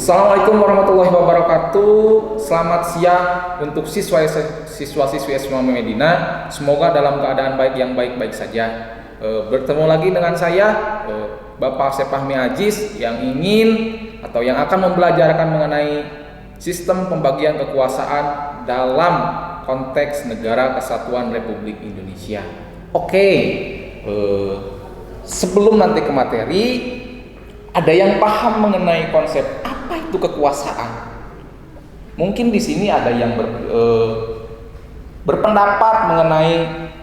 Assalamualaikum warahmatullahi wabarakatuh. Selamat siang untuk siswa-siswi SMA Medina. Semoga dalam keadaan yang baik-baik saja. Bertemu lagi dengan saya, Bapak Sepahmi Aziz, yang ingin atau yang akan membelajarkan mengenai sistem pembagian kekuasaan dalam konteks Negara Kesatuan Republik Indonesia. Oke, sebelum nanti ke materi, ada yang paham mengenai konsep apa itu kekuasaan? Mungkin di sini ada yang berpendapat mengenai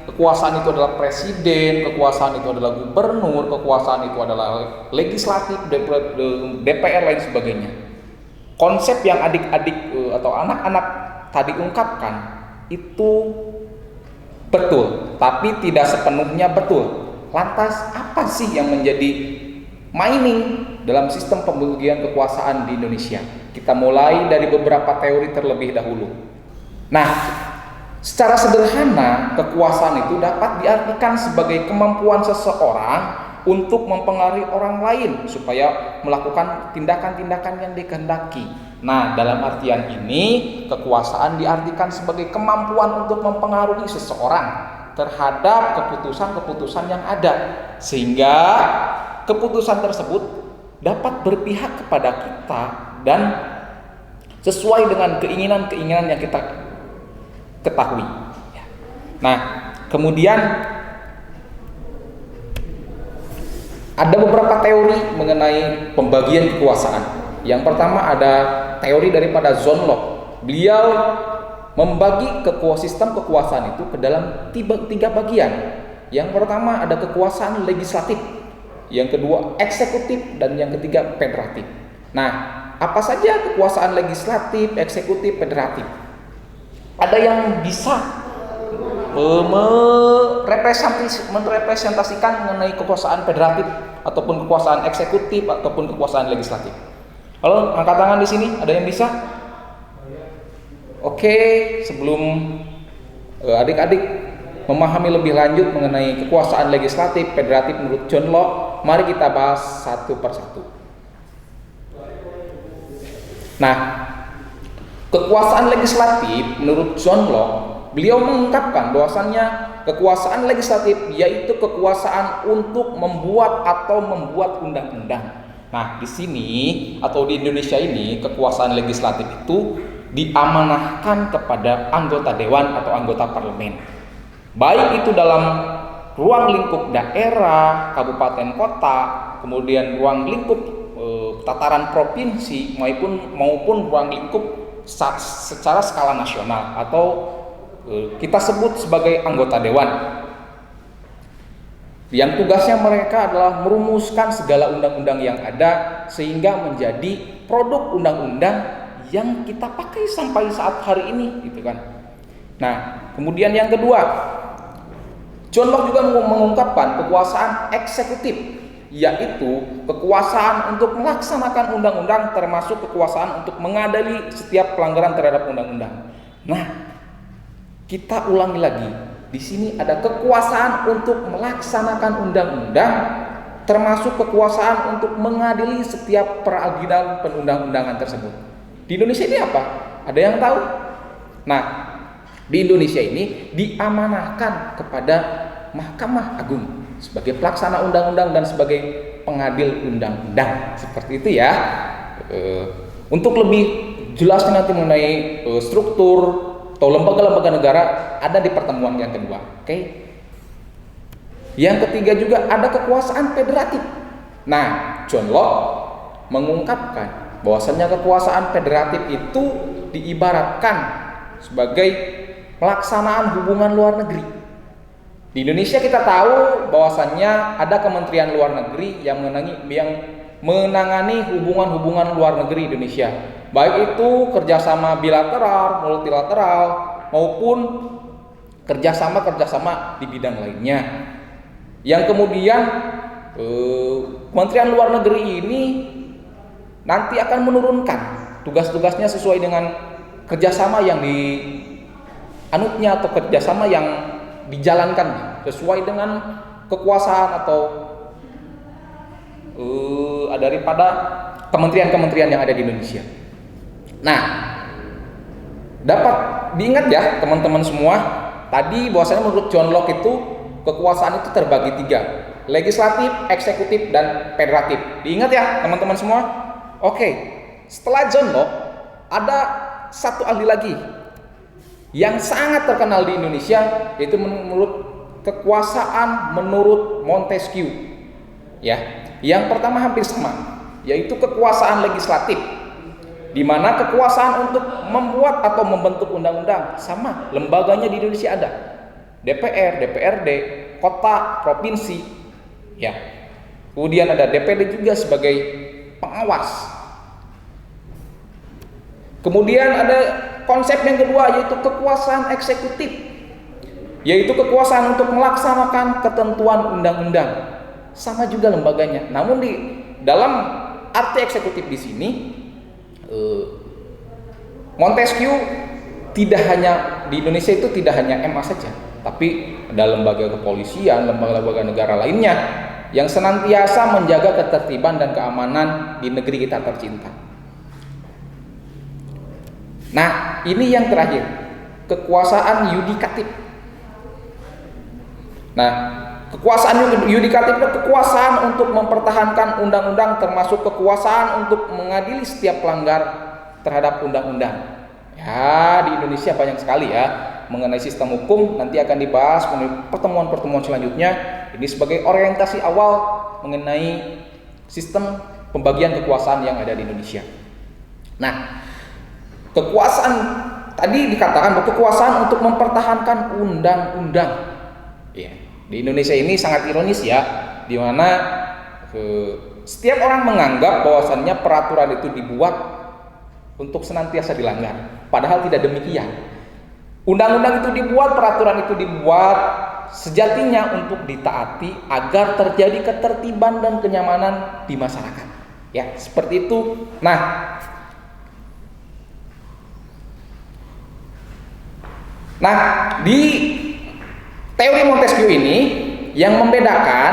kekuasaan itu adalah presiden, kekuasaan itu adalah gubernur, kekuasaan itu adalah legislatif, DPR lain sebagainya. Konsep yang adik-adik atau anak-anak tadi ungkapkan itu betul, tapi tidak sepenuhnya betul. Lantas apa sih yang menjadi mining dalam sistem pembagian kekuasaan di Indonesia? Kita mulai dari beberapa teori terlebih dahulu. Nah, secara sederhana, kekuasaan itu dapat diartikan sebagai kemampuan seseorang untuk mempengaruhi orang lain supaya melakukan tindakan-tindakan yang dikehendaki. Nah, dalam artian ini, kekuasaan diartikan sebagai kemampuan untuk mempengaruhi seseorang terhadap keputusan-keputusan yang ada, sehingga keputusan tersebut dapat berpihak kepada kita dan sesuai dengan keinginan-keinginan yang kita ketahui. Nah, kemudian ada beberapa teori mengenai pembagian kekuasaan. Yang pertama ada teori daripada John Locke. Beliau membagi sistem kekuasaan itu ke dalam tiga bagian. Yang pertama ada kekuasaan legislatif, yang kedua eksekutif, dan yang ketiga federatif. Nah, apa saja kekuasaan legislatif, eksekutif, federatif? Ada yang bisa merepresentasikan mengenai kekuasaan federatif ataupun kekuasaan eksekutif ataupun kekuasaan legislatif. Halo, angkat tangan di sini. Ada yang bisa? Oke, sebelum adik-adik memahami lebih lanjut mengenai kekuasaan legislatif, federatif menurut John Locke, mari kita bahas satu persatu. Nah, kekuasaan legislatif menurut John Locke, beliau mengungkapkan bahwasannya kekuasaan legislatif yaitu kekuasaan untuk membuat undang-undang. Nah, di sini atau di Indonesia ini kekuasaan legislatif itu diamanahkan kepada anggota dewan atau anggota parlemen. Baik itu dalam ruang lingkup daerah, kabupaten kota, kemudian ruang lingkup tataran provinsi maupun ruang lingkup secara skala nasional atau kita sebut sebagai anggota dewan. Yang tugasnya mereka adalah merumuskan segala undang-undang yang ada sehingga menjadi produk undang-undang yang kita pakai sampai saat hari ini, gitu kan. Nah, kemudian yang kedua, John Locke juga mengungkapkan kekuasaan eksekutif, yaitu kekuasaan untuk melaksanakan undang-undang termasuk kekuasaan untuk mengadili setiap pelanggaran terhadap undang-undang. Nah, kita ulangi lagi. Di sini ada kekuasaan untuk melaksanakan undang-undang termasuk kekuasaan untuk mengadili setiap peradilan perundang-undangan tersebut. Di Indonesia ini apa? Ada yang tahu? Nah, di Indonesia ini diamanahkan kepada Mahkamah Agung sebagai pelaksana undang-undang dan sebagai pengadil undang-undang. Seperti itu ya. Untuk lebih jelasnya nanti mengenai struktur atau lembaga-lembaga negara ada di pertemuan yang kedua. Oke. Yang ketiga juga ada kekuasaan federatif. Nah, John Locke mengungkapkan bahwasannya kekuasaan federatif itu diibaratkan sebagai pelaksanaan hubungan luar negeri. Di Indonesia kita tahu bahwasannya ada Kementerian Luar Negeri yang menangani hubungan-hubungan luar negeri Indonesia, baik itu kerjasama bilateral, multilateral, maupun kerjasama di bidang lainnya. Yang kemudian Kementerian Luar Negeri ini nanti akan menurunkan tugas-tugasnya sesuai dengan kerjasama yang dianutnya atau kerjasama yang dijalankan sesuai dengan kekuasaan atau daripada kementerian-kementerian yang ada di Indonesia. Nah, dapat diingat ya teman-teman semua, tadi bahwasanya menurut John Locke itu kekuasaan itu terbagi tiga: legislatif, eksekutif, dan federatif. Diingat ya teman-teman semua. Oke, setelah John Locke ada satu ahli lagi yang sangat terkenal di Indonesia, yaitu menurut kekuasaan menurut Montesquieu. Ya, yang pertama hampir sama, yaitu kekuasaan legislatif, di mana kekuasaan untuk membuat atau membentuk undang-undang sama, lembaganya di Indonesia ada. DPR, DPRD, kota, provinsi, ya. Kemudian ada DPD juga sebagai pengawas. Kemudian ada konsep yang kedua, yaitu kekuasaan eksekutif, yaitu kekuasaan untuk melaksanakan ketentuan undang-undang. Sama juga lembaganya. Namun di dalam arti eksekutif di sini, Montesquieu tidak hanya di Indonesia itu tidak hanya MA saja, tapi ada lembaga kepolisian, lembaga-lembaga negara lainnya yang senantiasa menjaga ketertiban dan keamanan di negeri kita tercinta. Nah, ini yang terakhir, kekuasaan yudikatif. Nah, kekuasaan yudikatif itu kekuasaan untuk mempertahankan undang-undang, termasuk kekuasaan untuk mengadili setiap pelanggar terhadap undang-undang. Ya, di Indonesia banyak sekali ya mengenai sistem hukum, nanti akan dibahas melalui pertemuan-pertemuan selanjutnya. Ini sebagai orientasi awal mengenai sistem pembagian kekuasaan yang ada di Indonesia. Nah, kekuasaan tadi dikatakan bahwa kekuasaan untuk mempertahankan undang-undang. Ya, di Indonesia ini sangat ironis ya, di mana setiap orang menganggap bahwasannya peraturan itu dibuat untuk senantiasa dilanggar. Padahal tidak demikian. Undang-undang itu dibuat, peraturan itu dibuat sejatinya untuk ditaati agar terjadi ketertiban dan kenyamanan di masyarakat. Ya, seperti itu. Nah, di teori Montesquieu ini yang membedakan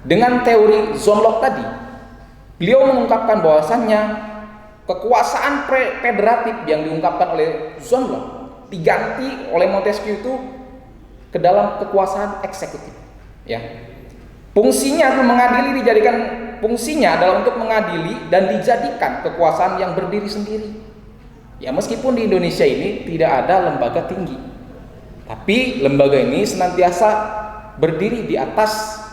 dengan teori John Locke tadi, beliau mengungkapkan bahwasannya kekuasaan federatif yang diungkapkan oleh John Locke diganti oleh Montesquieu itu ke dalam kekuasaan eksekutif. Ya, fungsinya adalah untuk mengadili dan dijadikan kekuasaan yang berdiri sendiri. Ya, meskipun di Indonesia ini tidak ada lembaga tinggi, tapi lembaga ini senantiasa berdiri di atas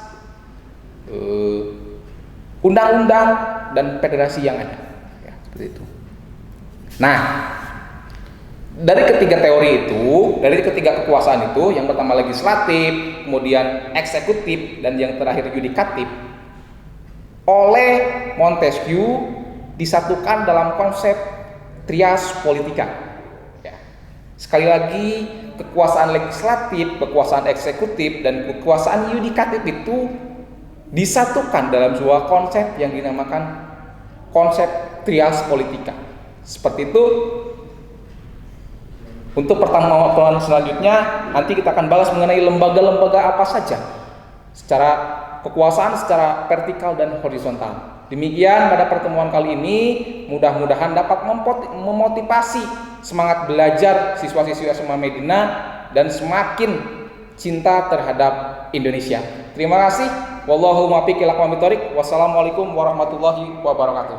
undang-undang dan federasi yang ada. Ya, seperti itu. Nah, dari ketiga teori itu, dari ketiga kekuasaan itu, yang pertama legislatif, kemudian eksekutif, dan yang terakhir yudikatif, oleh Montesquieu disatukan dalam konsep trias politika. Ya. Sekali lagi, kekuasaan legislatif, kekuasaan eksekutif, dan kekuasaan yudikatif itu disatukan dalam sebuah konsep yang dinamakan konsep trias politika. Seperti itu. Untuk pertemuan selanjutnya nanti kita akan bahas mengenai lembaga-lembaga apa saja secara kekuasaan, secara vertikal dan horizontal. Demikian pada pertemuan kali ini, mudah-mudahan dapat memotivasi semangat belajar siswa-siswa SMA Medina dan semakin cinta terhadap Indonesia. Terima kasih. Wallahu muwaffiq ila aqwamit thoriq. Wassalamualaikum warahmatullahi wabarakatuh.